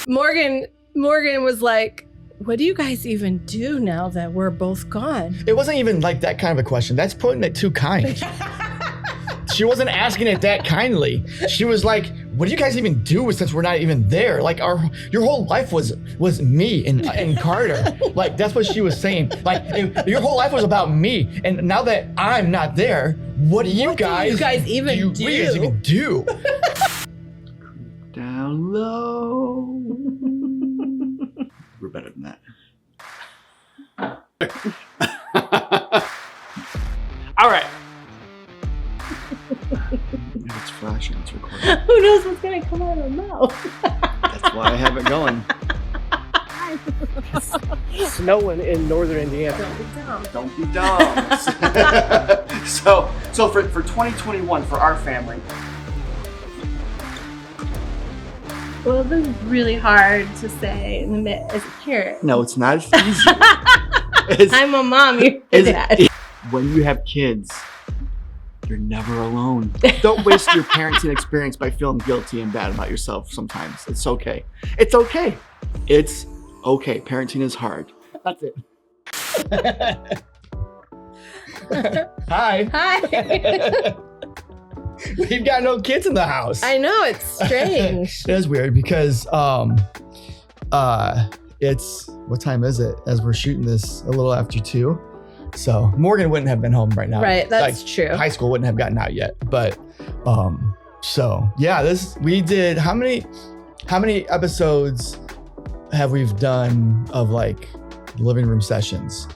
Morgan was like, what do you guys even do now that we're both gone? It wasn't even like that kind of a question. That's putting it too kind. She wasn't asking it that kindly. She was like, what do you guys even do since we're not even there? Like your whole life was me and Carter. Like that's what she was saying. Like your whole life was about me. And now that I'm not there, what do you guys even do? Down low. We're better than that. All right. It's flashing, it's recording. Who knows what's gonna come out of her mouth? That's why I have it going. It's snowing in northern Indiana. Don't be dumb. So for 2021 for our family. Well, this is really hard to say as a parent. No, it's not as easy. I'm a mom, you're a dad. When you have kids, you're never alone. Don't waste your parenting experience by feeling guilty and bad about yourself sometimes. It's okay. It's okay. It's okay. Parenting is hard. That's it. Hi. We've got no kids in the house. I know, it's strange. It is weird because it's, what time is it? As we're shooting this, a little after 2. So Morgan wouldn't have been home right now. Right, that's true. High school wouldn't have gotten out yet. But so yeah, we did how many episodes have we done of like living room sessions?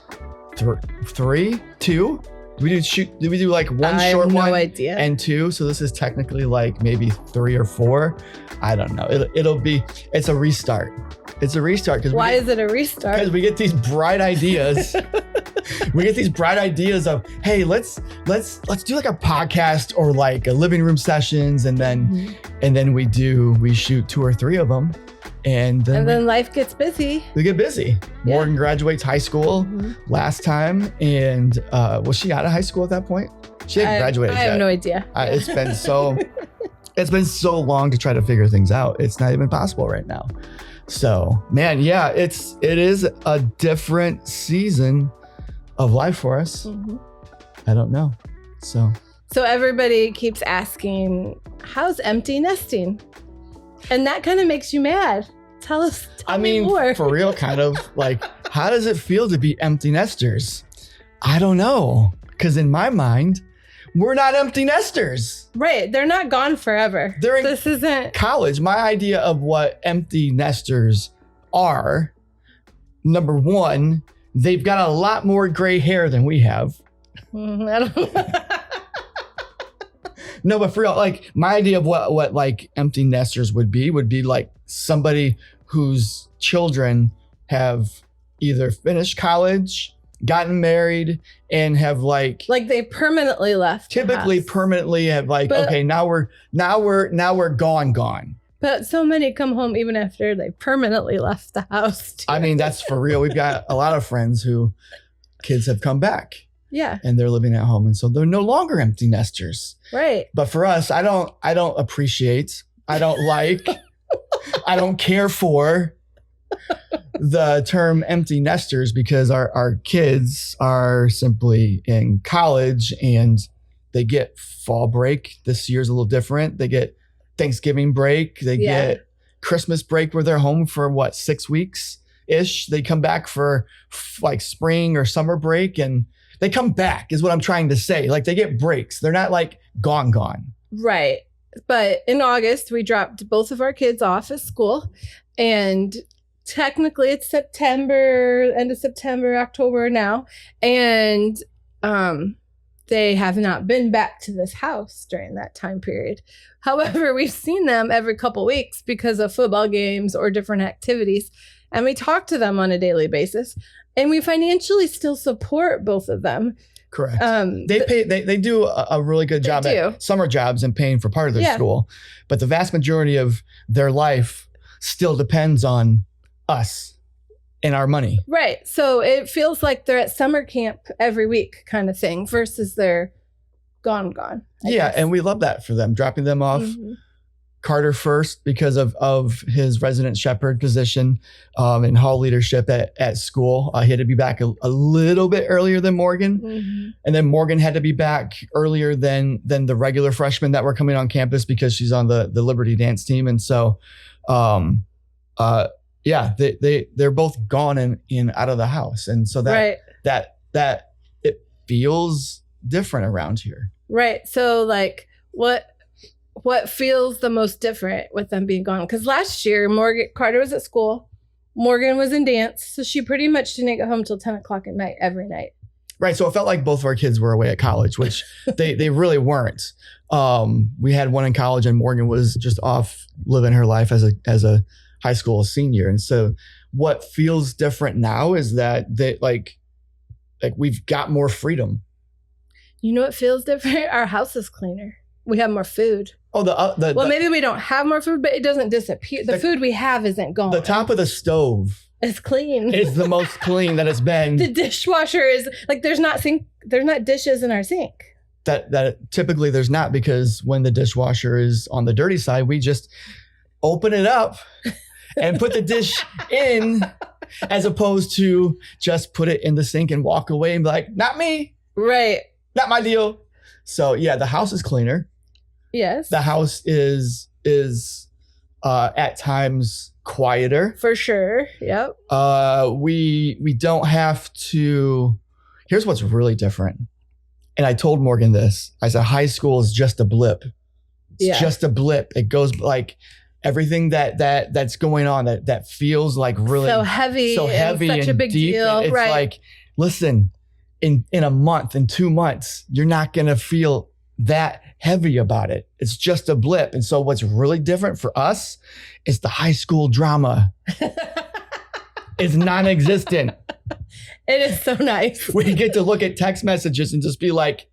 3? 2? Did we do like one short one? I have no idea. And 2, so this is technically like maybe 3 or 4. I don't know. It's a restart. It's a restart. Why is it a restart? Because we get these bright ideas. We get these bright ideas of, hey, let's do like a podcast or like a living room sessions, and then we shoot 2 or 3 of them, and then life gets busy. We get busy. Yeah. Morgan graduates high school last time, and was she out of high school at that point? She hadn't graduated yet. I have no idea. It's been so long to try to figure things out. It's not even possible right now. So, man, yeah, it is a different season of life for us. I don't know. So everybody keeps asking, how's empty nesting? And that kind of makes you mad. Tell me more. For real, kind of like, how does it feel to be empty nesters? I don't know. Because in my mind, we're not empty nesters. Right. They're not gone forever. This isn't college. My idea of what empty nesters are, number 1, they've got a lot more gray hair than we have. I don't know. No, but for real, like my idea of what like empty nesters would be like somebody whose children have either finished college, gotten married, and have like they permanently left. Typically permanently have like, okay, now we're gone. But so many come home even after they permanently left the house too. I mean, that's for real. We've got a lot of friends who kids have come back. Yeah. And they're living at home, and so they're no longer empty nesters. Right. But for us, I don't appreciate, I don't like, I don't care for the term empty nesters, because our kids are simply in college and they get fall break. This year's a little different. They get Thanksgiving break. They get Christmas break where they're home for 6 weeks ish. They come back for like spring or summer break, and they come back is what I'm trying to say. Like they get breaks. They're not like gone. Right. But in August, we dropped both of our kids off at school, and technically it's September, end of September, October now. And they have not been back to this house during that time period. However, we've seen them every couple weeks because of football games or different activities. And we talk to them on a daily basis, and we financially still support both of them. Correct. They do a really good job at summer jobs and paying for part of their school, but the vast majority of their life still depends on us and our money. Right. So it feels like they're at summer camp every week kind of thing versus they're gone. I guess. And we love that for them, dropping them off Carter first because of his resident shepherd position and hall leadership at school. He had to be back a little bit earlier than Morgan. Mm-hmm. And then Morgan had to be back earlier than the regular freshmen that were coming on campus because she's on the Liberty dance team. And so, they're both gone and out of the house. And so that it feels different around here. Right. So like what feels the most different with them being gone? Because last year, Carter was at school. Morgan was in dance. So she pretty much didn't get home till 10 o'clock at night every night. Right. So it felt like both of our kids were away at college, which they really weren't. We had one in college and Morgan was just off living her life as a high school senior. And so what feels different now is that like we've got more freedom. You know what feels different? Our house is cleaner. We have more food. Oh, maybe we don't have more food, but it doesn't disappear. The food we have isn't gone. The top of the stove is clean. It's the most clean that it's been. The dishwasher is like there's not dishes in our sink. That typically there's not, because when the dishwasher is on the dirty side, we just open it up and put the dish in, as opposed to just put it in the sink and walk away and be like, not me. Right. Not my deal. So yeah, the house is cleaner. Yes. The house is at times quieter. For sure. Yep. We don't have to. Here's what's really different. And I told Morgan this. I said, high school is just a blip. It's just a blip. It goes like everything that's going on that feels like really so heavy and such a big deep. deal. It's right. like, listen, in a month, in 2 months, you're not gonna feel that heavy about it. It's just a blip. And so what's really different for us is the high school drama. It's non-existent. It is so nice. We get to look at text messages and just be like,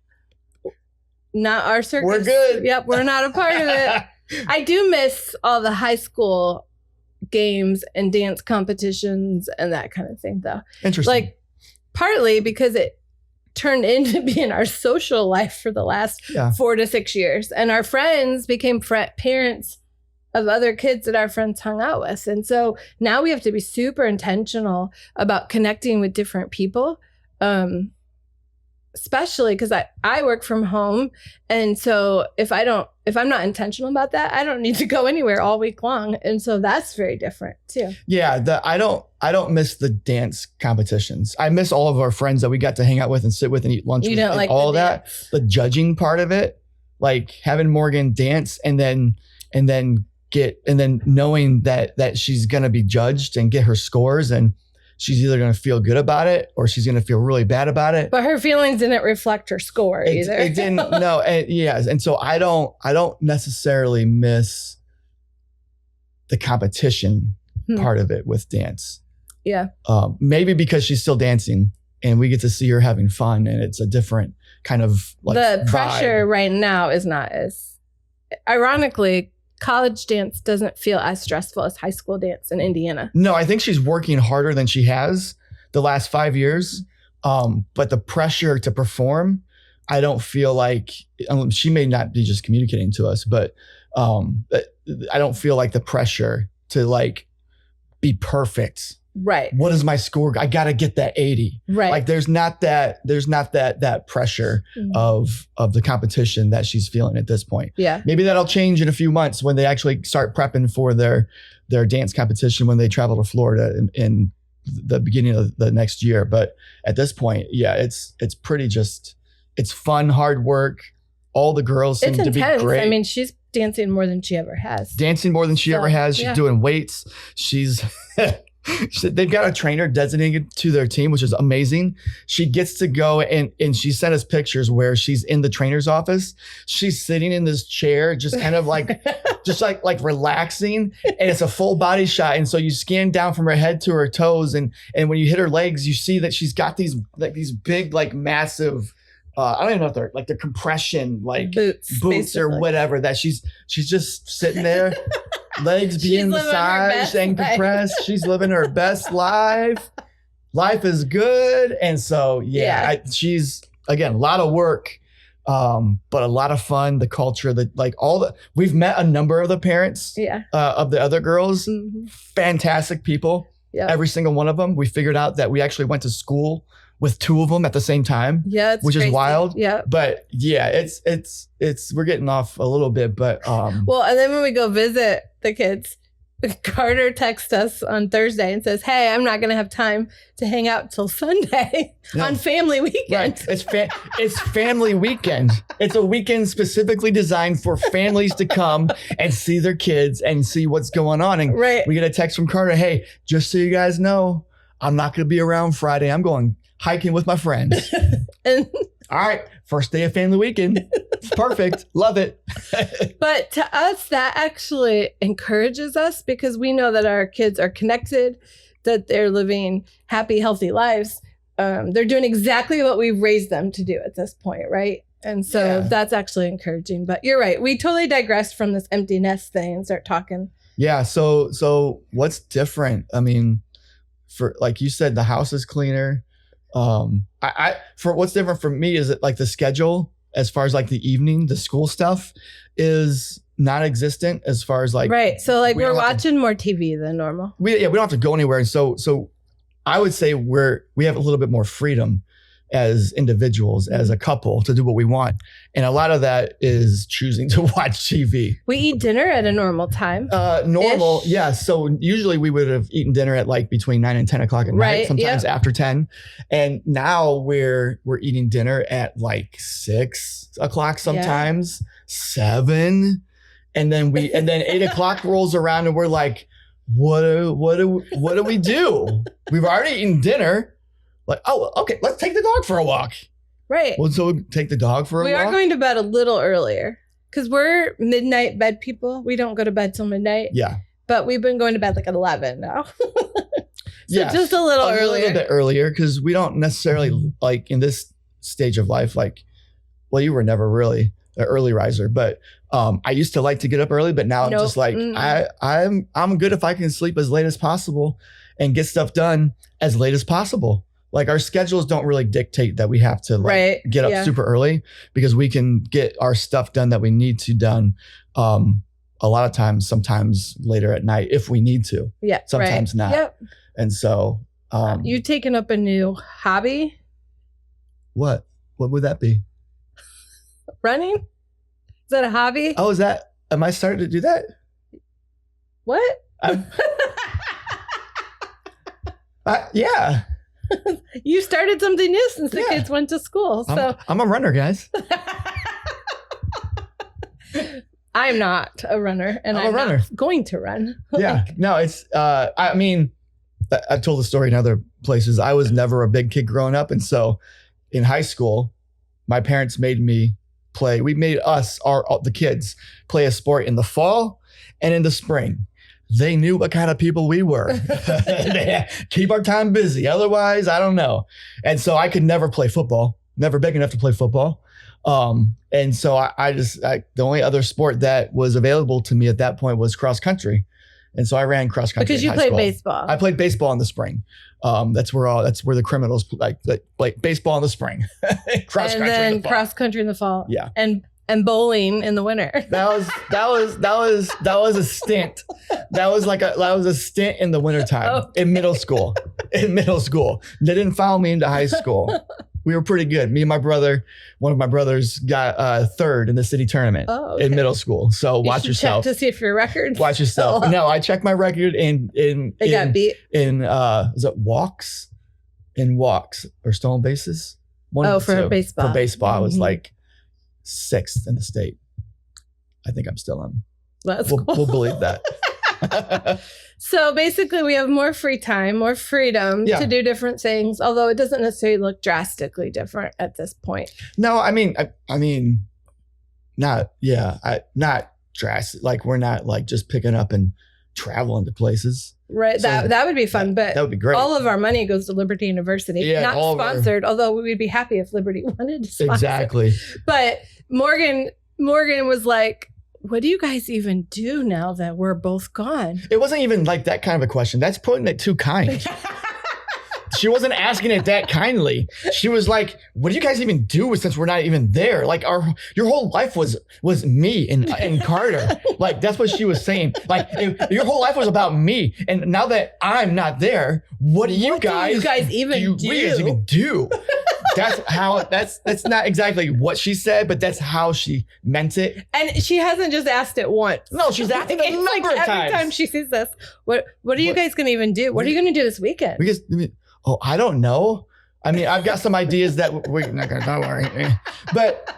not our circus. We're good. Yep, we're not a part of it. I do miss all the high school games and dance competitions and that kind of thing, though. Interesting. Like, partly because it turned into being our social life for the last 4 to 6 years. And our friends became parents of other kids that our friends hung out with. And so now we have to be super intentional about connecting with different people, especially because I work from home. And so if I'm not intentional about that, I don't need to go anywhere all week long. And so that's very different too. Yeah, I don't miss the dance competitions. I miss all of our friends that we got to hang out with and sit with and eat lunch with, don't like all that. The judging part of it, like having Morgan dance and then knowing that she's gonna be judged and get her scores, and she's either gonna feel good about it or she's gonna feel really bad about it. But her feelings didn't reflect her score either. It didn't. No. And so I don't necessarily miss the competition part of it with dance. Yeah. Maybe because she's still dancing and we get to see her having fun, and it's a different kind of like the pressure vibe. right now is not as, ironically, college dance doesn't feel as stressful as high school dance in Indiana. No, I think she's working harder than she has the last 5 years. But the pressure to perform, I don't feel like, she may not be just communicating to us, but I don't feel like the pressure to like be perfect. Right. What is my score? I got to get that 80. Right. Like there's not that pressure of the competition that she's feeling at this point. Yeah. Maybe that'll change in a few months when they actually start prepping for their dance competition when they travel to Florida in the beginning of the next year. But at this point, yeah, it's pretty it's fun, hard work. All the girls seem to be great. I mean, she's dancing more than she ever has. She's doing weights. They've got a trainer designated to their team, which is amazing. She gets to go and she sent us pictures where she's in the trainer's office. She's sitting in this chair, just kind of like, just like relaxing. And it's a full body shot. And so you scan down from her head to her toes. And when you hit her legs, you see that she's got these big, like massive, I don't even know if they're like the compression, like boots or whatever, that she's just sitting there. Legs being massaged and compressed. She's living her best life. Life is good. And so, she's, again, a lot of work, But a lot of fun, the culture, we've met a number of the parents of the other girls, fantastic people. Yep. Every single one of them. We figured out that we actually went to school with 2 of them at the same time. Yeah, which crazy. Is wild. Yeah, but yeah, it's we're getting off a little bit, but well, and then when we go visit the kids, Carter texts us on Thursday and says, "Hey, I'm not going to have time to hang out till Sunday on family weekend." Right. It's family weekend. It's a weekend specifically designed for families to come and see their kids and see what's going on. And we get a text from Carter, "Hey, just so you guys know, I'm not going to be around Friday. I'm going hiking with my friends." And all right, first day of family weekend. It's perfect. Love it. But to us, that actually encourages us because we know that our kids are connected, that they're living happy, healthy lives. They're doing exactly what we've raised them to do at this point, right? And so that's actually encouraging. But you're right. We totally digressed from this empty nest thing and start talking. Yeah. So what's different? I mean, for like you said, the house is cleaner. For what's different for me is that like the schedule as far as like the evening, the school stuff is non-existent as far as like so like we're watching more TV than normal. We don't have to go anywhere, and so I would say we have a little bit more freedom as individuals, as a couple, to do what we want, and a lot of that is choosing to watch TV. We eat dinner at a normal time. Yeah. So usually we would have eaten dinner at like between 9 and 10 o'clock at night, sometimes after 10. And now we're eating dinner at like 6 o'clock, sometimes 7. And then 8 o'clock rolls around and we're like, what do we do? We've already eaten dinner. Like, oh, okay, let's take the dog for a walk. Right. Well, so take the dog for a walk? We are going to bed a little earlier because we're midnight bed people. We don't go to bed till midnight. Yeah. But we've been going to bed like at 11 now. Just a little earlier. A little bit earlier because we don't necessarily like in this stage of life, like, well, you were never really an early riser, but I used to like to get up early, but now I'm just like, I'm good if I can sleep as late as possible and get stuff done as late as possible. Like our schedules don't really dictate that we have to get up super early because we can get our stuff done that we need to done a lot of times, sometimes later at night if we need to. Yeah. Sometimes not. Yep. And so you've taken up a new hobby. What would that be? Running? Is that a hobby? Oh, am I starting to do that? What? Yeah. You started something new since the kids went to school. So I'm a runner, guys. I'm not a runner, and I'm not going to run. Yeah. No, it's I mean, I've told the story in other places. I was never a big kid growing up, and so in high school, my parents made me play. We made the kids play a sport in the fall and in the spring. They knew what kind of people we were. Keep our time busy. Otherwise, I don't know. And so I could never play football, never big enough to play football. And so the only other sport that was available to me at that point was cross country. And so I ran cross country. Because you played baseball. I played baseball in the spring. That's where the criminals like baseball in the spring. Cross country in the fall. Cross country in the fall. Yeah. And bowling in the winter. That was a stint. That was a stint in the wintertime in middle school. They didn't follow me into high school. We were pretty good. Me and my brother, one of my brothers got third in the city tournament in middle school. So watch yourself. Check to see if your record. Watch yourself. No, I checked my record got beat in is it walks or stolen bases? For baseball. For baseball, I was like 6th in the state. I think I'm still on. We'll believe that. So basically we have more free time, more freedom to do different things, although it doesn't necessarily look drastically different at this point. No, I mean, not drastic. Like we're not like just picking up and traveling to places. Right. So that would be fun, but that would be great. All of our money goes to Liberty University. Yeah, not sponsored, although we'd be happy if Liberty wanted to sponsor. Exactly. But Morgan was like, what do you guys even do now that we're both gone? It wasn't even like that kind of a question. That's putting it too kind. she wasn't asking it that kindly. She was like, what do you guys even do since we're not even there? Like your whole life was me and Carter. Like that's what she was saying. Like if your whole life was about me. And now that I'm not there, what do you guys even do? That's not exactly what she said, but that's how she meant it. And she hasn't just asked it once. No, she's asked it a number of times. Every time she sees us, what are you guys going to even do? What are you going to do this weekend? I don't know. I mean, I've got some ideas that we're not going to, don't worry. But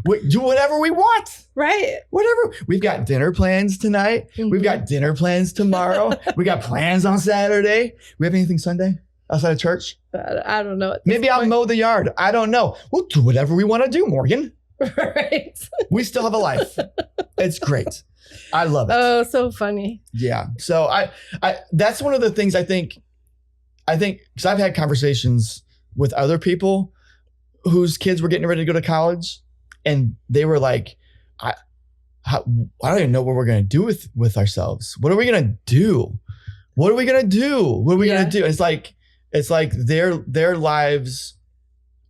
we do whatever we want. Right. Whatever. We've got dinner plans tonight. Mm-hmm. We've got dinner plans tomorrow. We got plans on Saturday. We have anything Sunday outside of church? I don't know. Maybe I'll mow the yard. I don't know. We'll do whatever we want to do, Morgan. Right. We still have a life. It's great. I love it. Oh, so funny. Yeah. So I that's one of the things I think because I've had conversations with other people whose kids were getting ready to go to college, and they were like, I don't even know what we're going to do with ourselves. What are we going to do? What are we going to do? What are we going to do? It's like their lives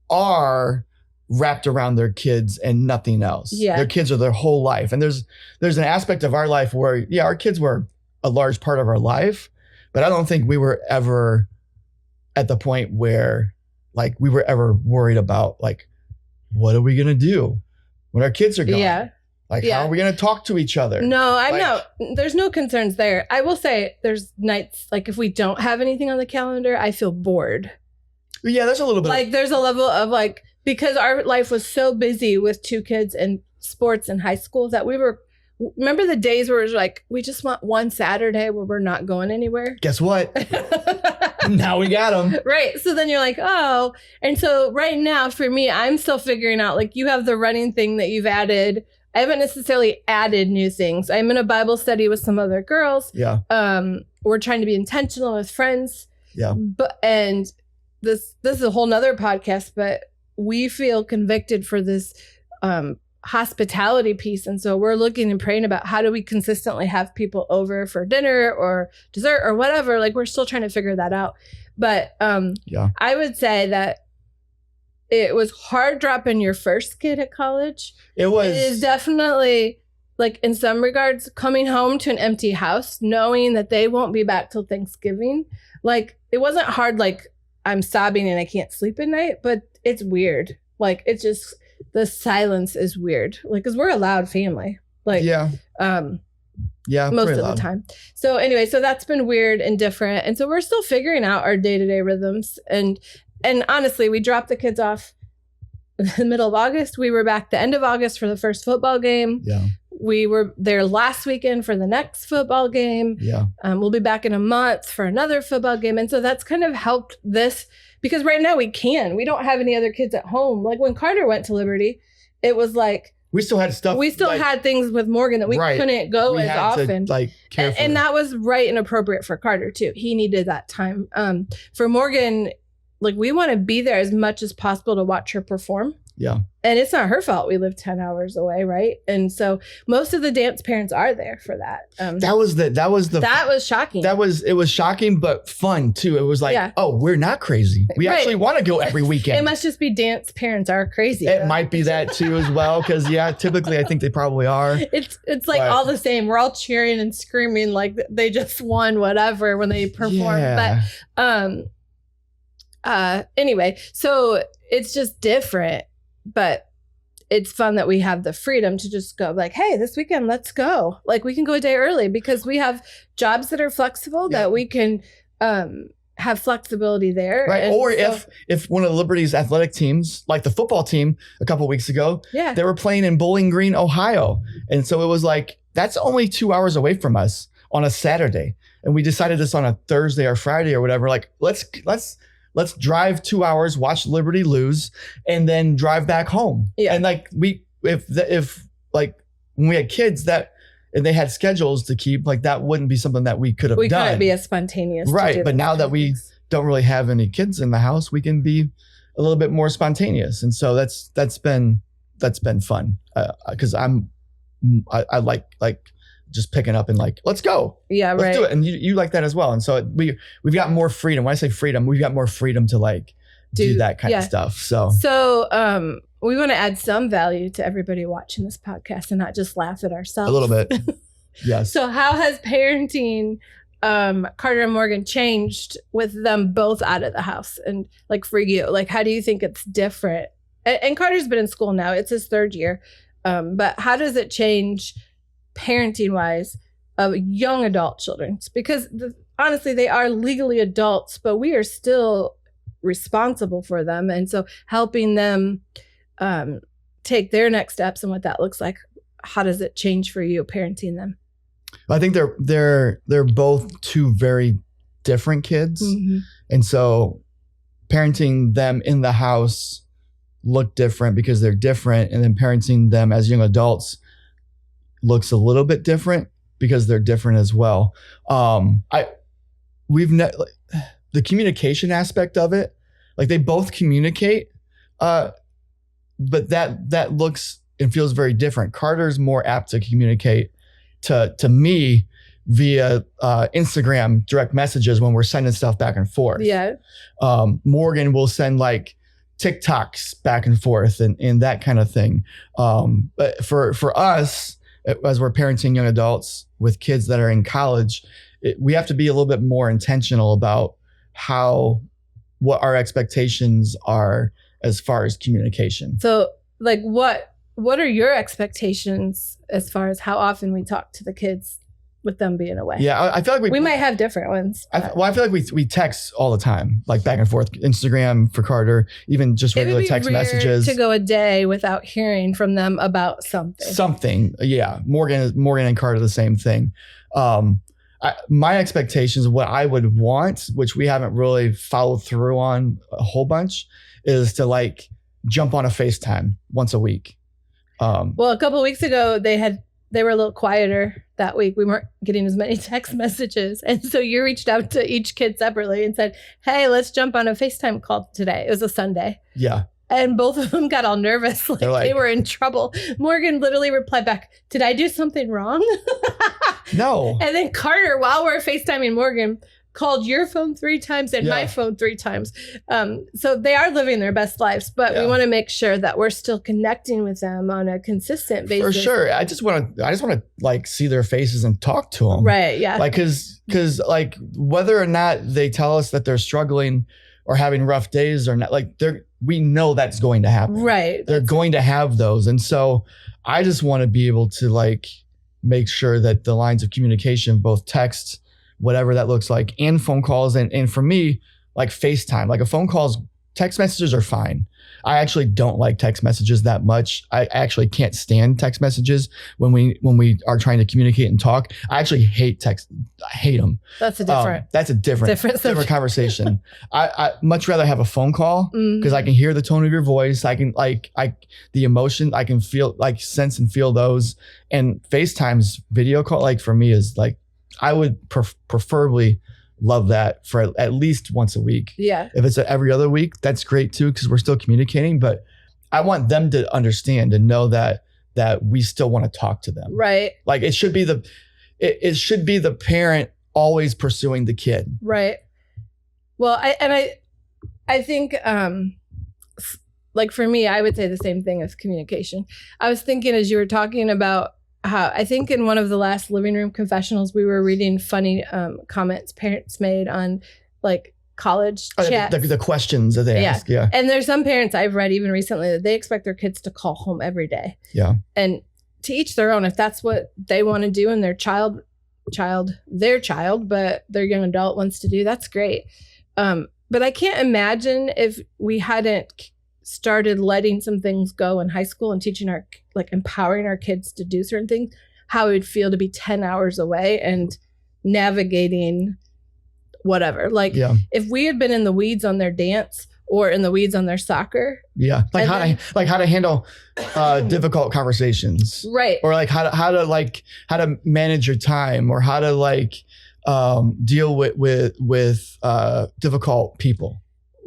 are wrapped around their kids and nothing else. Yeah. Their kids are their whole life. And there's an aspect of our life where, our kids were a large part of our life, but I don't think we were ever at the point where like we were ever worried about like, what are we going to do when our kids are gone? Yeah. Like, how are we going to talk to each other? No, there's no concerns there. I will say there's nights, like if we don't have anything on the calendar, I feel bored. Yeah, there's a little bit. Like there's a level of like, because our life was so busy with 2 kids and sports in high school that remember the days where it was like, we just want one Saturday where we're not going anywhere? Guess what? Now we got them. Right. So then you're like, oh. And so right now for me, I'm still figuring out, like you have the running thing that you've added. I haven't necessarily added new things. I'm in a Bible study with some other girls. Yeah. We're trying to be intentional with friends. Yeah. And this is a whole nother podcast, but we feel convicted for this hospitality piece. And so we're looking and praying about how do we consistently have people over for dinner or dessert or whatever. Like we're still trying to figure that out. But I would say that it was hard dropping your first kid at college. It is definitely, like in some regards, coming home to an empty house, knowing that they won't be back till Thanksgiving. Like it wasn't hard, like I'm sobbing and I can't sleep at night, but it's weird. Like it's just, the silence is weird. Like, cause we're a loud family. Like, most of the time. So anyway, so that's been weird and different. And so we're still figuring out our day-to-day rhythms. And honestly, we dropped the kids off in the middle of August. We were back the end of August for the first football game. Yeah. We were there last weekend for the next football game. Yeah. We'll be back in a month for another football game. And so that's kind of helped this, because right now we don't have any other kids at home. Like when Carter went to Liberty, it was like, we still had stuff. We still had things with Morgan that we couldn't go as often. And that was right and appropriate for Carter too. He needed that time. For Morgan, like we want to be there as much as possible to watch her perform. Yeah. And it's not her fault. We live 10 hours away, right? And so most of the dance parents are there for that. That was shocking. It was shocking, but fun too. It was like, oh, we're not crazy. We actually want to go every weekend. It must just be dance parents are crazy. It might be that too as well. Cause typically I think they probably are. It's like all the same. We're all cheering and screaming like they just won whatever when they perform. Yeah. But anyway, so it's just different. But it's fun that we have the freedom to just go like, hey, this weekend, let's go. Like we can go a day early because we have jobs that are flexible that we can have flexibility there. Right. And or if one of the Liberty's athletic teams, like the football team a couple of weeks ago, they were playing in Bowling Green, Ohio. And so it was like, that's only 2 hours away from us on a Saturday. And we decided this on a Thursday or Friday or whatever, like let's drive 2 hours, watch Liberty lose, and then drive back home. Yeah. And like if when we had kids and they had schedules to keep, like that wouldn't be something that we could have done. We couldn't be as spontaneous. Right. But now that we don't really have any kids in the house, we can be a little bit more spontaneous. And so that's been fun. Cause I like just picking up and like, let's go. Yeah, Let's right. do it. And you like that as well. And so we've got more freedom. When I say freedom, we've got more freedom to like do that kind of stuff. So we want to add some value to everybody watching this podcast and not just laugh at ourselves. A little bit. Yes. So how has parenting Carter and Morgan changed with them both out of the house? And like for you, like how do you think it's different? And Carter's been in school now. It's his 3rd year. But how does it change parenting wise of young adult children? Because honestly, they are legally adults, but we are still responsible for them. And so helping them take their next steps and what that looks like, how does it change for you parenting them? I think they're both two very different kids. Mm-hmm. And so parenting them in the house look different because they're different. And then parenting them as young adults looks a little bit different because they're different as well. The communication aspect of it, like they both communicate, but that looks and feels very different. Carter's more apt to communicate to me via Instagram direct messages when we're sending stuff back and forth. Yeah. Morgan will send like TikToks back and forth and that kind of thing. But for us, as we're parenting young adults with kids that are in college, we have to be a little bit more intentional about what our expectations are as far as communication. So like what are your expectations as far as how often we talk to the kids with them being away? Yeah, I feel like we might have different ones. I feel like we text all the time, like back and forth. Instagram for Carter, even just regular text messages. To go a day without hearing from them about something. Yeah. Morgan and Carter, the same thing. My expectations of what I would want, which we haven't really followed through on a whole bunch, is to like jump on a FaceTime once a week. Well, a couple of weeks ago, they were a little quieter that week. We weren't getting as many text messages. And so you reached out to each kid separately and said, hey, let's jump on a FaceTime call today. It was a Sunday. Yeah. And both of them got all nervous. Like they were in trouble. Morgan literally replied back, did I do something wrong? No. And then Carter, while we're FaceTiming Morgan, called your phone 3 times and my phone 3 times. So they are living their best lives, but we want to make sure that we're still connecting with them on a consistent basis. For sure. I just want to like see their faces and talk to them. Right. Yeah. Like, cause like whether or not they tell us that they're struggling or having rough days or not, like we know that's going to happen. Right. They're going to have those. And so I just want to be able to like make sure that the lines of communication, both texts, whatever that looks like, and phone calls. And for me, like FaceTime, like text messages are fine. I actually don't like text messages that much. I actually can't stand text messages when we are trying to communicate and talk. I actually hate text. I hate them. That's a different conversation. I much rather have a phone call because I can hear the tone of your voice. I can the emotion, I can feel, like sense and feel those. And FaceTime's video call, like for me is like, I would preferably love that for at least once a week. Yeah. If it's every other week, that's great too, because we're still communicating. But I want them to understand and know that we still want to talk to them. Right. Like it should be the parent always pursuing the kid. Right. Well, I think like for me, I would say the same thing as communication. I was thinking as you were talking about how I think in one of the last living room confessionals, we were reading funny comments parents made on like college chats. The questions that they ask. Yeah. And there's some parents I've read even recently that they expect their kids to call home every day. Yeah. And to each their own, if that's what they want to do and their child, but their young adult wants to do, that's great. But I can't imagine if we hadn't started letting some things go in high school and teaching empowering our kids to do certain things, how it would feel to be 10 hours away and navigating whatever. If we had been in the weeds on their dance or in the weeds on their soccer. Yeah. How to handle difficult conversations. Right. Or like how to manage your time or how to deal with difficult people.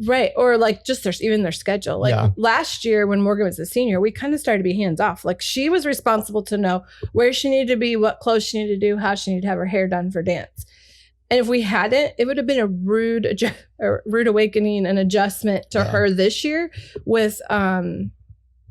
Right. Or like just even their schedule. Like last year when Morgan was a senior, we kind of started to be hands off. Like she was responsible to know where she needed to be, what clothes she needed to do, how she needed to have her hair done for dance. And if we hadn't, it would have been a rude awakening and adjustment to her this year with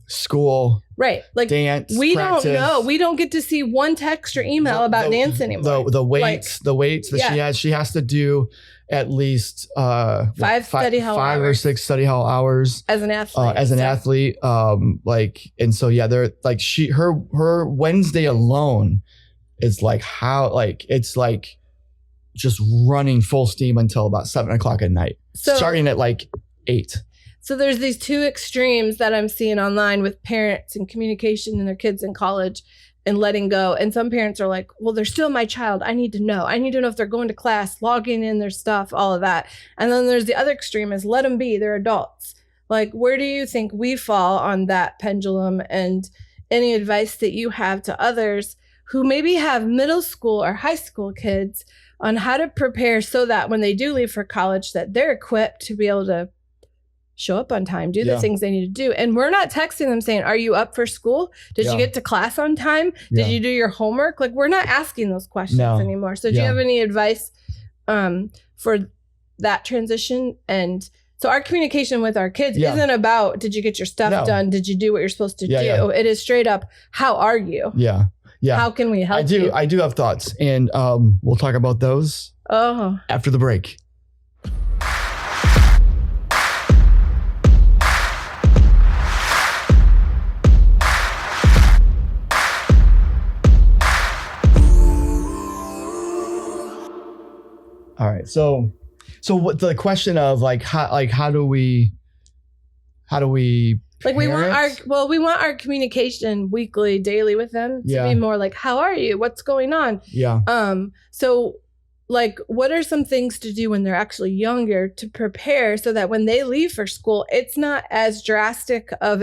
school. Right. Like dance. We practice. don't know. We don't get to see one text or email about dance anymore. The weights that she has to do at least 5 or 6 study hall hours as an athlete. And so they're like her Wednesday alone is like it's like just running full steam until about 7 o'clock at night, starting at like 8. So there's these two extremes that I'm seeing online with parents and communication and their kids in college and letting go. And some parents are like, well, they're still my child. I need to know. I need to know if they're going to class, logging in their stuff, all of that. And then there's the other extreme is let them be. They're adults. Like, where do you think we fall on that pendulum? And any advice that you have to others who maybe have middle school or high school kids on how to prepare so that when they do leave for college, that they're equipped to be able to show up on time, do the things they need to do. And we're not texting them saying, are you up for school? Did you get to class on time? Did you do your homework? Like, we're not asking those questions anymore. So do you have any advice for that transition? And so our communication with our kids isn't about, did you get your stuff done? Did you do what you're supposed to do? It is straight up, how are you? Yeah. How can we help you? I do have thoughts, and we'll talk about those after the break. All right. So what the question of how do we like we want our communication weekly, daily with them to be more like, how are you? What's going on? Yeah. So like, what are some things to do when they're actually younger to prepare so that when they leave for school, it's not as drastic of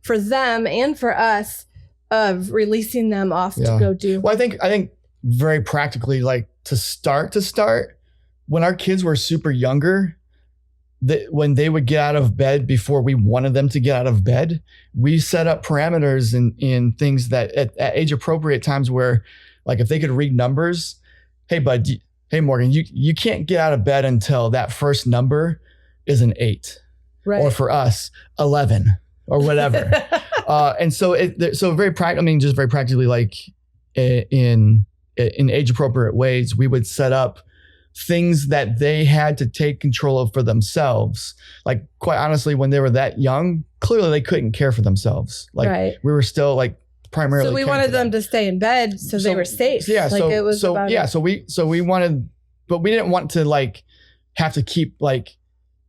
for them and for us of releasing them off to go do. Well, I think very practically, like to start, when our kids were super younger, when they would get out of bed before we wanted them to get out of bed, we set up parameters in things that at age appropriate times where, like, if they could read numbers, hey Morgan, you can't get out of bed until that first number is an 8, right? Or for us, 11 or whatever. And so very just very practically, like in age appropriate ways, we would set up things that they had to take control of for themselves. Like, quite honestly, when they were that young, clearly they couldn't care for themselves. Like, we were still like primarily. So we wanted them to stay in bed so they were safe. Yeah. Like, it was so we wanted, but we didn't want to like have to keep like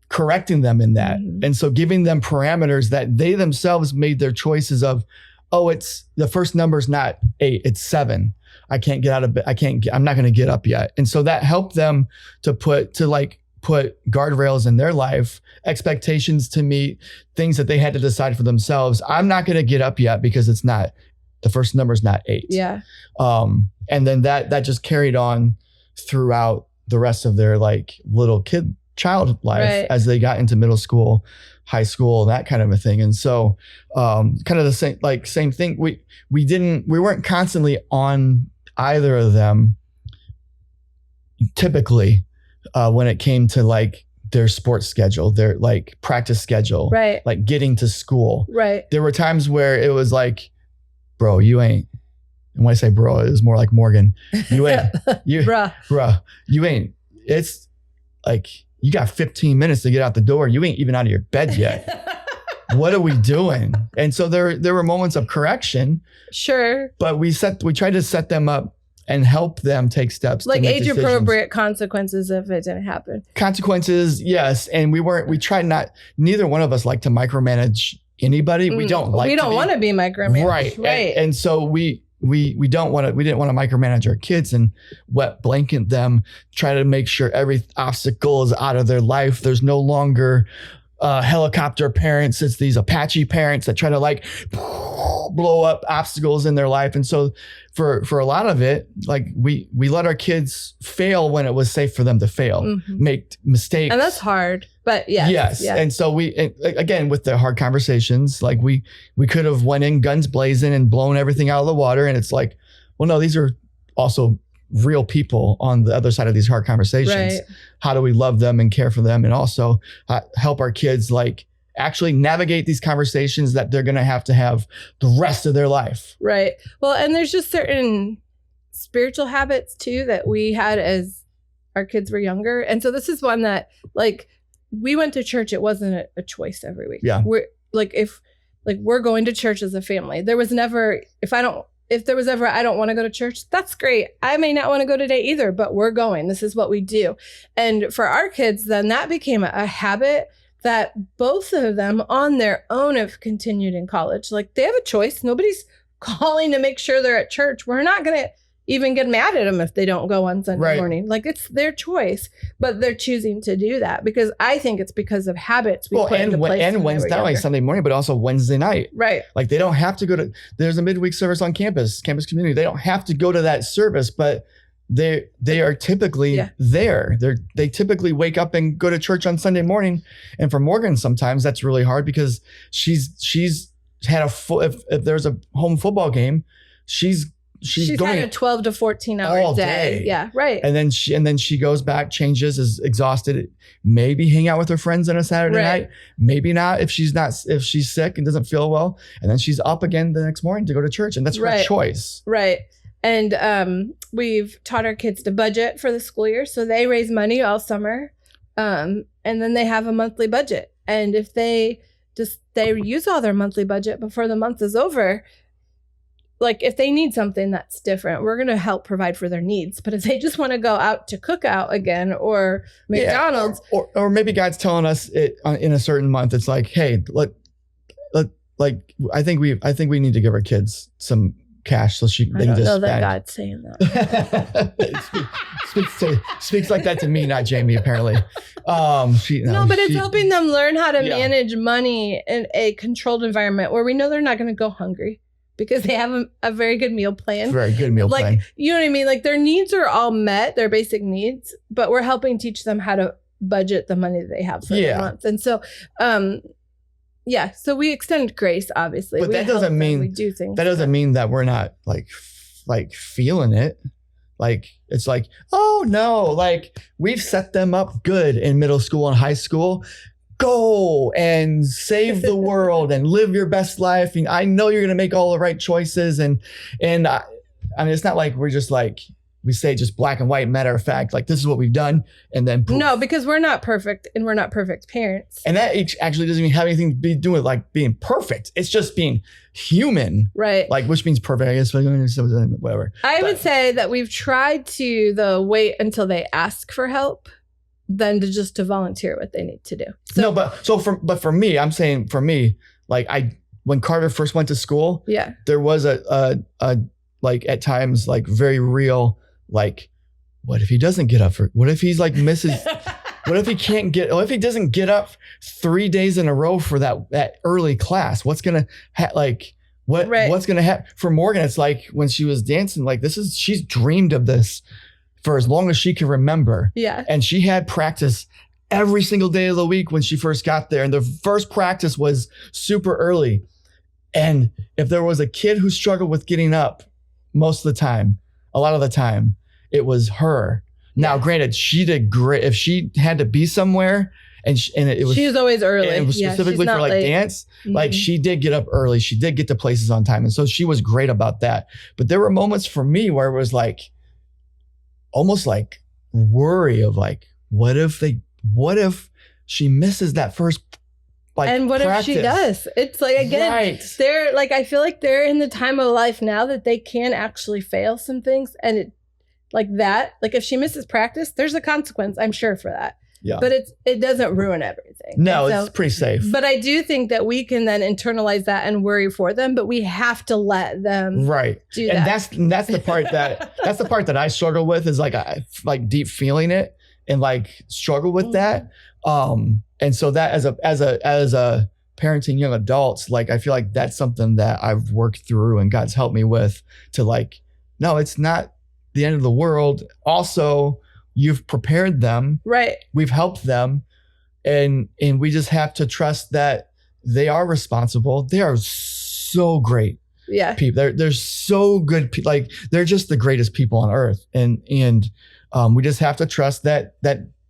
correcting them in that. Mm-hmm. And so giving them parameters that they themselves made their choices of, it's the first number is not 8, it's 7. I can't get out of bed. I'm not going to get up yet. And so that helped them to put guardrails in their life, expectations to meet, things that they had to decide for themselves. I'm not going to get up yet because the first number is not 8. Yeah. And then that just carried on throughout the rest of their like child life as they got into middle school, high school, that kind of a thing. And so kind of the same thing. We weren't constantly on either of them typically when it came to like their sports schedule, their like practice schedule, right? Like getting to school. Right. There were times where it was like, bro, you ain't. And when I say bro, it was more like Morgan. You ain't. Bruh, you ain't. It's like, you got 15 minutes to get out the door. You ain't even out of your bed yet. What are we doing? And so there were moments of correction. Sure. But we tried to set them up and help them take steps. Like age appropriate consequences if it didn't happen. Consequences, yes. And neither one of us like to micromanage anybody. We don't want to be micromanaged. Right. And so we didn't want to micromanage our kids and wet blanket them, try to make sure every obstacle is out of their life. There's no longer helicopter parents. It's these Apache parents that try to like blow up obstacles in their life. And so for a lot of it, like we let our kids fail when it was safe for them to fail, make mistakes. And that's hard, but yes. And so again, with the hard conversations, like we could have went in guns blazing and blown everything out of the water. And it's like, well, no, these are also real people on the other side of these hard conversations. Right. How do we love them and care for them, and also help our kids like actually navigate these conversations that they're going to have the rest of their life. Right. Well, and there's just certain spiritual habits too that we had as our kids were younger. And so this is one that like we went to church. It wasn't a choice every week. Yeah. We're like, we're going to church as a family. There was never, if there was ever, I don't want to go to church, that's great. I may not want to go today either, but we're going. This is what we do. And for our kids, then that became a habit that both of them on their own have continued in college. Like they have a choice. Nobody's calling to make sure they're at church. We're not going to even get mad at them if they don't go on Sunday morning. Like it's their choice, but they're choosing to do that because I think it's because of habits we put into place. And Wednesday, not only Sunday morning, but also Wednesday night. Right. Like they don't have to go to, there's a midweek service on campus community. They don't have to go to that service, but they are typically there. They typically wake up and go to church on Sunday morning. And for Morgan, sometimes that's really hard because she's had if there's a home football game, she's going had a 12 to 14 hour day. Yeah, right. And then she goes back, changes, is exhausted. Maybe hang out with her friends on a Saturday night. Maybe not if she's sick and doesn't feel well. And then she's up again the next morning to go to church. And that's her choice. Right. And we've taught our kids to budget for the school year. So they raise money all summer. And then they have a monthly budget. And if they use all their monthly budget before the month is over, like if they need something that's different, we're going to help provide for their needs. But if they just want to go out to Cookout again or McDonald's, or maybe God's telling us it in a certain month, it's like, hey, I think we need to give our kids some cash so they can just know spend. that God's saying that. speaks like that to me, not Jamie, apparently. But it's helping them learn how to manage money in a controlled environment where we know they're not going to go hungry because they have a very good meal plan. Very good meal plan. You know what I mean? Like their needs are all met, their basic needs, but we're helping teach them how to budget the money that they have for the month. And so, so we extend grace, obviously. But that doesn't mean we do things. That doesn't mean that we're not like feeling it. Like it's like, oh no, like we've set them up good in middle school and high school. Go and save the world and live your best life. And I know you're gonna make all the right choices. And I mean, it's not like we're just like we say just black and white, matter of fact, like this is what we've done. And then poof. No, because we're not perfect and we're not perfect parents. And that actually doesn't even have anything to be doing with like being perfect. It's just being human. Right. Like, which means perfect, I guess, whatever. I would say that we've tried to wait until they ask for help than to volunteer what they need to do. So, but for me, I'm saying for me, like when Carter first went to school, there was a like at times like very real, like, what if he doesn't get up what if he's like misses, what if he doesn't get up 3 days in a row for that early class? What's going to what's going to happen for Morgan? It's like when she was dancing, like she's dreamed of this for as long as she can remember. Yeah. And she had practice every single day of the week when she first got there. And the first practice was super early. And if there was a kid who struggled with getting up most of the time, a lot of the time, it was her. Now, granted, she did great. If she had to be somewhere she was always early. And it was specifically for like dance. Mm-hmm. Like she did get up early. She did get to places on time. And so she was great about that. But there were moments for me where it was like, almost like worry of like, what if she misses that first and what practice? If she does? It's like, again, they're like, I feel like they're in the time of life now that they can actually fail some things. And it like that, like if she misses practice, there's a consequence, I'm sure, for that. Yeah. But it doesn't ruin everything. No, it's pretty safe. But I do think that we can then internalize that and worry for them, but we have to let them do that. And that's the part that I struggle with is like I like deep feeling it and like struggle with that. And so that as a parenting young adults, like I feel like that's something that I've worked through and God's helped me with to like, no, it's not the end of the world. Also, you've prepared them. Right. We've helped them. And we just have to trust that they are responsible. They are so great. Yeah. People. They're so good. Like they're just the greatest people on earth. And we just have to trust that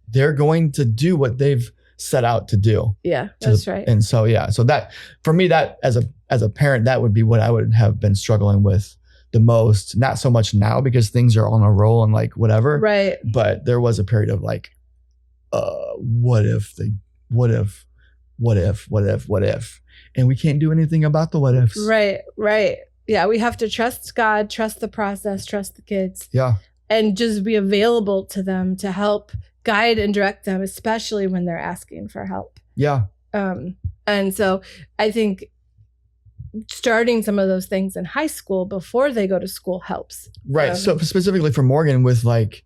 they're going to do what they've set out to do. Yeah, that's right. And so, so that for me, that as a parent, that would be what I would have been struggling with the most. Not so much now because things are on a roll and like whatever. Right. But there was a period of like, what if, and we can't do anything about the what ifs. Right. Yeah, we have to trust God, trust the process, trust the kids. Yeah. And just be available to them to help guide and direct them, especially when they're asking for help. Yeah. And so I think starting some of those things in high school before they go to school helps. Right. So specifically for Morgan with like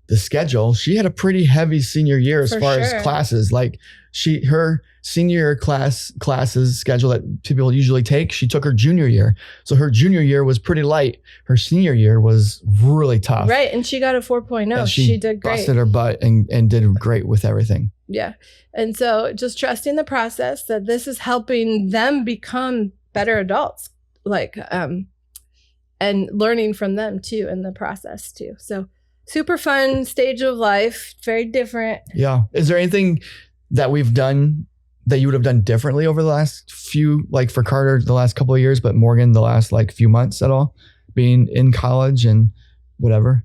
the schedule, she had a pretty heavy senior year as far as classes. Like her senior year classes schedule that people usually take, she took her junior year. So her junior year was pretty light. Her senior year was really tough. Right. And she got a 4.0. And she did great. Busted her butt and did great with everything. Yeah. And so just trusting the process that this is helping them become better adults, like, and learning from them too in the process too. So super fun stage of life, very different. Yeah. Is there anything that we've done that you would have done differently over the last few, like for Carter, the last couple of years, but Morgan, the last like few months at all, being in college and whatever?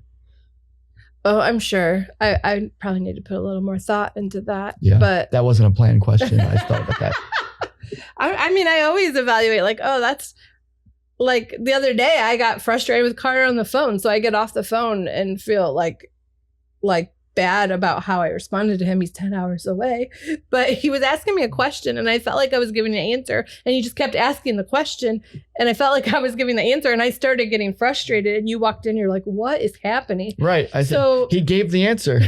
Oh, I'm sure. I probably need to put a little more thought into that. Yeah. But that wasn't a planned question. I thought about that. I mean, I always evaluate like, oh, that's like the other day I got frustrated with Carter on the phone. So I get off the phone and feel like bad about how I responded to him. He's 10 hours away, but he was asking me a question and I felt like I was giving an answer and he just kept asking the question and I felt like I was giving the answer and I started getting frustrated and you walked in, you're like, what is happening? Right. I said, he gave the answer.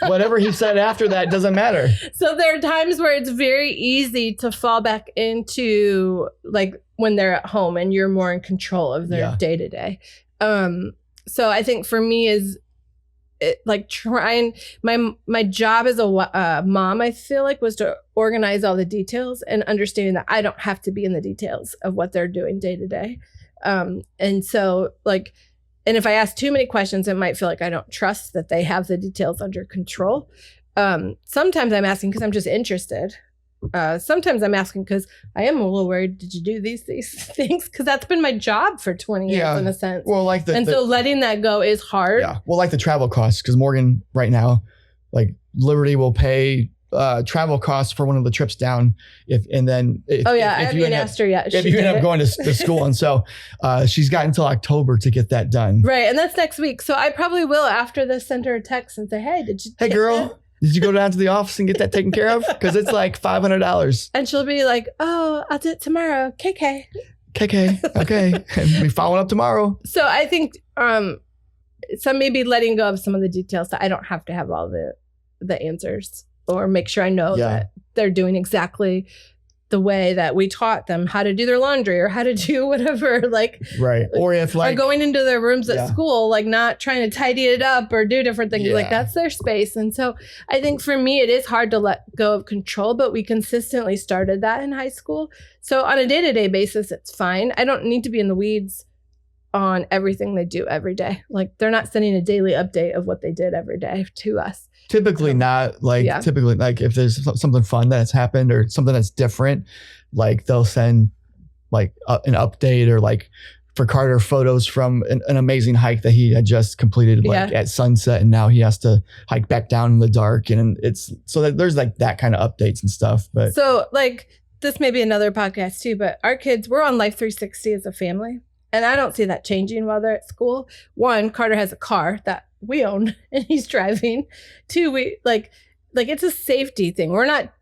Whatever he said after that doesn't matter. So there are times where it's very easy to fall back into like when they're at home and you're more in control of their day to day. So I think for me is like trying my job as a mom, I feel like was to organize all the details and understanding that I don't have to be in the details of what they're doing day to day. And so like, and if I ask too many questions, it might feel like I don't trust that they have the details under control. Sometimes I'm asking because I'm just interested. Sometimes I'm asking because I am a little worried. Did you do these things? Because that's been my job for 20 years in a sense. Well, like so letting that go is hard. Yeah. Well, like the travel costs, because Morgan right now, like Liberty will pay travel costs for one of the trips down. If I haven't asked her yet. If you end up going to school, and so she's got until October to get that done. Right, and that's next week. So I probably will after this send her a text and say, "Hey, Hey, girl." Did you go down to the office and get that taken care of? Because it's like $500. And she'll be like, oh, I'll do it tomorrow. KK. Okay. And we following up tomorrow. So I think some maybe letting go of some of the details so I don't have to have all the answers or make sure I know that they're doing exactly the way that we taught them how to do their laundry or how to do whatever, like, right. Or if like, or going into their rooms at school, like not trying to tidy it up or do different things, like that's their space. And so I think for me, it is hard to let go of control, but we consistently started that in high school. So on a day-to-day basis, it's fine. I don't need to be in the weeds on everything they do every day. Like they're not sending a daily update of what they did every day to us. Typically not like, typically like if there's something fun that's happened or something that's different, like they'll send like an update or like for Carter photos from an amazing hike that he had just completed like at sunset. And now he has to hike back down in the dark. And it's so that there's like that kind of updates and stuff. But so like this may be another podcast too, but our kids, we're on Life 360 as a family. And I don't see that changing while they're at school. One, Carter has a car that we own and he's driving. Two, we like it's a safety thing. We're not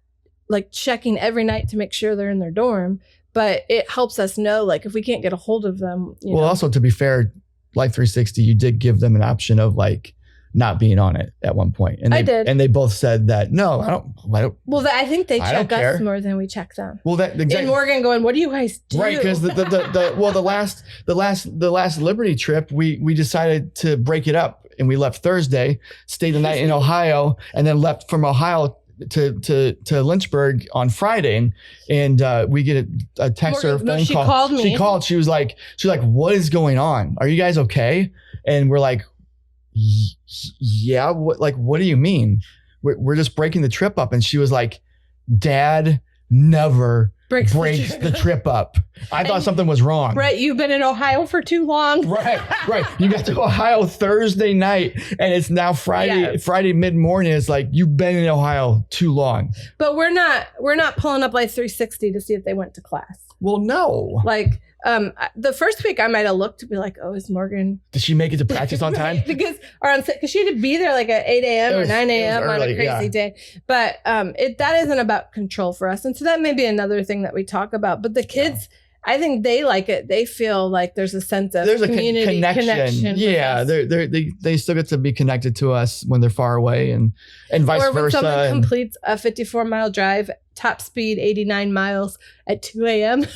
like checking every night to make sure they're in their dorm, but it helps us know like if we can't get a hold of them. You know. Also to be fair, Life 360, you did give them an option of like not being on it at one point. And I did. And they both said that, no, I don't. Well, I think they I don't check us care. more than we check them. Well, that And exactly. Morgan going, what do you guys do? Right, because the last Liberty trip, we decided to break it up, and we left Thursday, stayed the night in Ohio, and then left from Ohio to Lynchburg on Friday, and we get a text or a Morgan, no, phone she call. called me. She called. She was like, what is going on? Are you guys okay? And we're like, yeah. What do you mean? We're just breaking the trip up. And she was like, Dad never breaks the trip up. I thought something was wrong. Brett, you've been in Ohio for too long. Right. You got to Ohio Thursday night, and it's now Friday. Yeah. Friday mid morning. It's like, you've been in Ohio too long. But we're not pulling up like 360 to see if they went to class. Well, no. Like the first week I might have looked to be like, oh, is Morgan? Did she make it to practice on time? because she had to be there like at 8 a.m. or 9 a.m. on a early, crazy day. But that isn't about control for us. And so that may be another thing that we talk about. But the kids, I think they like it. They feel like there's a sense of community connection. Yeah, they still get to be connected to us when they're far away, and vice or when versa. someone completes a 54-mile drive, top speed 89 miles at 2 a.m.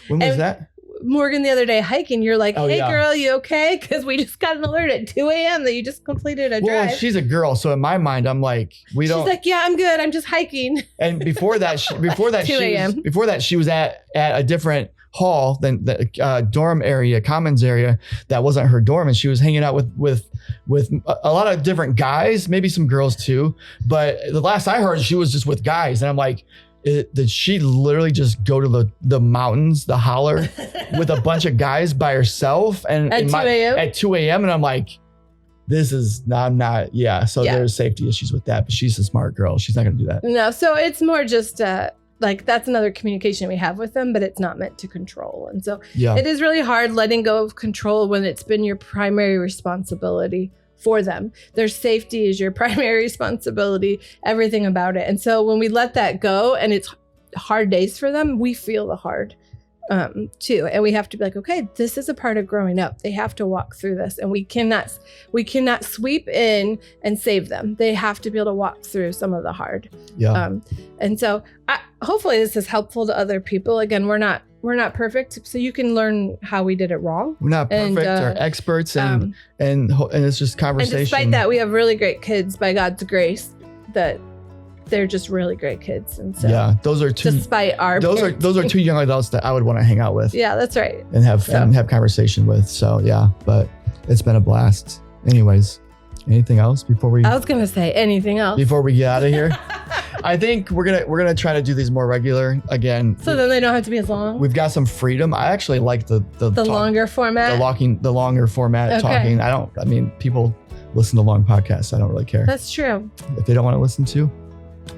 When was that? Morgan, the other day hiking, you're like, Oh, hey, yeah. girl, you okay? Because we just got an alert at 2 a.m. that you just completed a Well, drive. she's a girl, so in my mind, I'm like, She's like, yeah, I'm good. I'm just hiking. And before that, 2 a.m. she was at a different hall than the dorm area, commons area. That wasn't her dorm, and she was hanging out with a lot of different guys, maybe some girls too. But the last I heard, she was just with guys, and I'm like, did she literally just go to the mountains, the holler, with a bunch of guys by herself? And At 2 a.m.? At 2 a.m. And I'm like, this is not. Yeah. So there's safety issues with that, but she's a smart girl. She's not going to do that. No, so it's more just like that's another communication we have with them, but it's not meant to control. And so it is really hard letting go of control when it's been your primary responsibility for them. Their safety is your primary responsibility, everything about it. And so when we let that go and it's hard days for them, we feel the hard too. And we have to be like, okay, this is a part of growing up. They have to walk through this, and we cannot sweep in and save them. They have to be able to walk through some of the hard. Yeah. And so hopefully this is helpful to other people. Again, we're not perfect, so you can learn how we did it wrong. We're not perfect or experts, and it's just conversation. And despite that, we have really great kids by God's grace. That they're just really great kids, and so those are two. Despite our those are two young adults that I would want to hang out with. Yeah, that's right. And have conversation with. So but it's been a blast. Anyways, anything else before we? I was gonna say anything else before we get out of here. I think we're gonna try to do these more regular again. So then they don't have to be as long. We've got some freedom. I actually like the longer format. The longer format talking. I mean, people listen to long podcasts. I don't really care. That's true. If they don't want to listen to,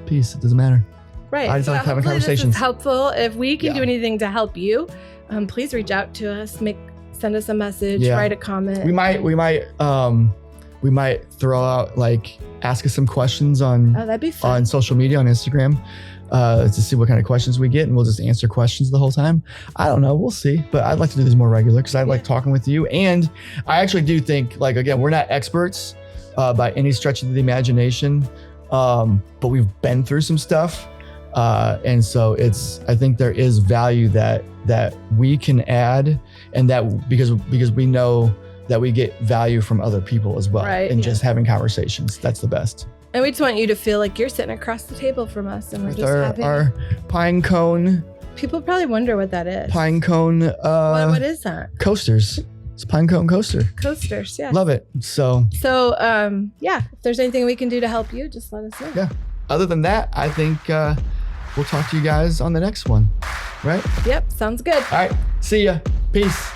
peace. It doesn't matter. Right. I just like having conversations. This is helpful. If we can do anything to help you, please reach out to us. Send us a message. Write a comment. We might throw out ask us some questions on that'd be fun. On social media, on Instagram, to see what kind of questions we get, and we'll just answer questions the whole time. I don't know, we'll see, but I'd like to do this more regular because I like talking with you, and I actually do think again, we're not experts by any stretch of the imagination, but we've been through some stuff, and so I think there is value that we can add, and that because we know that we get value from other people as well, and just having conversations. That's the best. And we just want you to feel like you're sitting across the table from us, and we're just having our pine cone. People probably wonder what that is. Pine cone. What is that? Coasters. It's a pine cone coaster. Coasters, yeah. Love it. So if there's anything we can do to help you, just let us know. Yeah. Other than that, I think we'll talk to you guys on the next one. Right? Yep. Sounds good. All right. See ya. Peace.